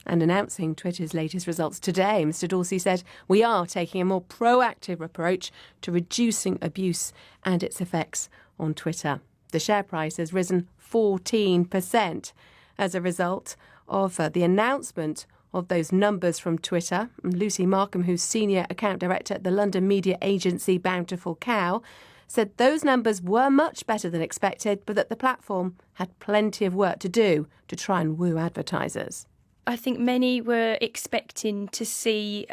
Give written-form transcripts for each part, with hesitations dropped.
And announcing Twitter's latest results today, Mr. Dorsey said, "We are taking a more proactive approach to reducing abuse and its effects on Twitter." The share price has risen 14% as a result of the announcement of those numbers from Twitter. Lucy Markham, who's Senior Account Director at the London media agency Bountiful Cow, said those numbers were much better than expected, but that the platform had plenty of work to do to try and woo advertisers. I think many were expecting to see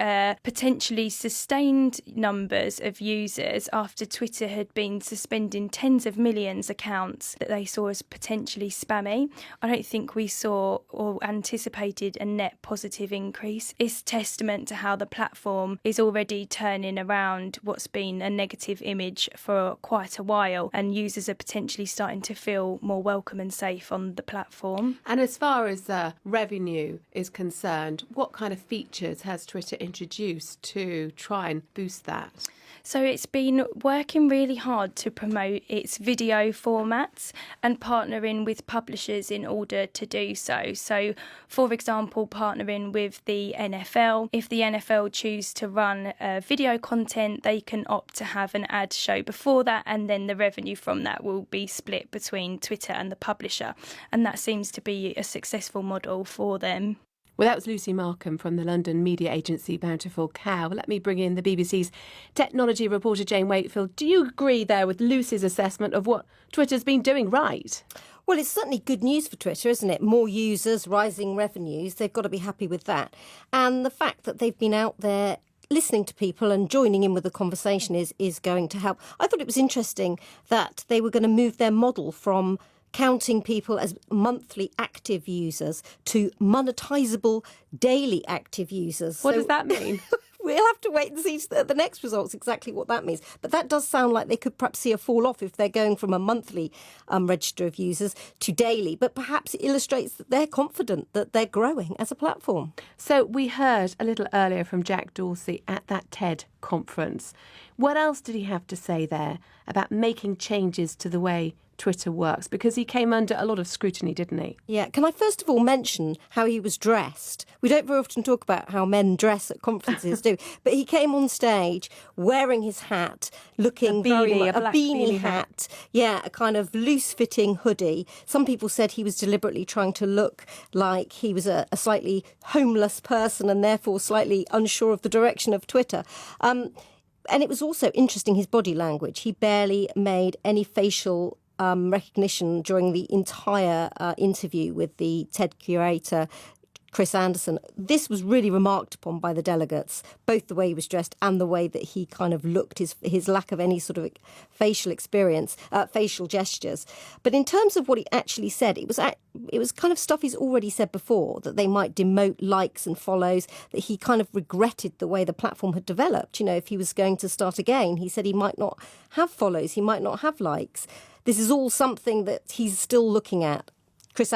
potentially sustained numbers of users after Twitter had been suspending tens of millions accounts that they saw as potentially spammy. I don't think we saw or anticipated a net positive increase. It's testament to how the platform is already turning around what's been a negative image for quite a while, and users are potentially starting to feel more welcome and safe on the platform. And as far as revenue is concerned, what kind of features has Twitter introduced to try and boost that? So it's been working really hard to promote its video formats and partnering with publishers in order to do so. So, for example, partnering with the NFL. If the NFL choose to run video content, they can opt to have an ad show before that, and then the revenue from that will be split between Twitter and the publisher. And that seems to be a successful model for them. Well, that was Lucy Markham from the London media agency Bountiful Cow. Let me bring in the BBC's technology reporter Jane Wakefield. Do you agree there with Lucy's assessment of what Twitter's been doing right? Well, it's certainly good news for Twitter, isn't it? More users, rising revenues. They've got to be happy with that. And the fact that they've been out there listening to people and joining in with the conversation is going to help. I thought it was interesting that they were going to move their model from counting people as monthly active users to monetizable daily active users. What does that mean? We'll have to wait and see the next results exactly what that means. But that does sound like they could perhaps see a fall off if they're going from a monthly register of users to daily. But perhaps it illustrates that they're confident that they're growing as a platform. So we heard a little earlier from Jack Dorsey at that TED conference. What else did he have to say there about making changes to the way Twitter works? Because he came under a lot of scrutiny, didn't he? Yeah. Can I first of all mention how he was dressed? We don't very often talk about how men dress at conferences, do we? But he came on stage wearing his hat, looking a black beanie hat. Yeah, a kind of loose-fitting hoodie. Some people said he was deliberately trying to look like he was a slightly homeless person and therefore slightly unsure of the direction of Twitter. And it was also interesting, his body language. He barely made any facial recognition during the entire interview with the TED curator, Chris Anderson. This was really remarked upon by the delegates, both the way he was dressed and the way that he kind of looked, his lack of any sort of facial experience, facial gestures. But in terms of what he actually said, it was kind of stuff he's already said before, that they might demote likes and follows, that he kind of regretted the way the platform had developed. You know, if he was going to start again, he said he might not have follows, he might not have likes. This is all something that he's still looking at. Chris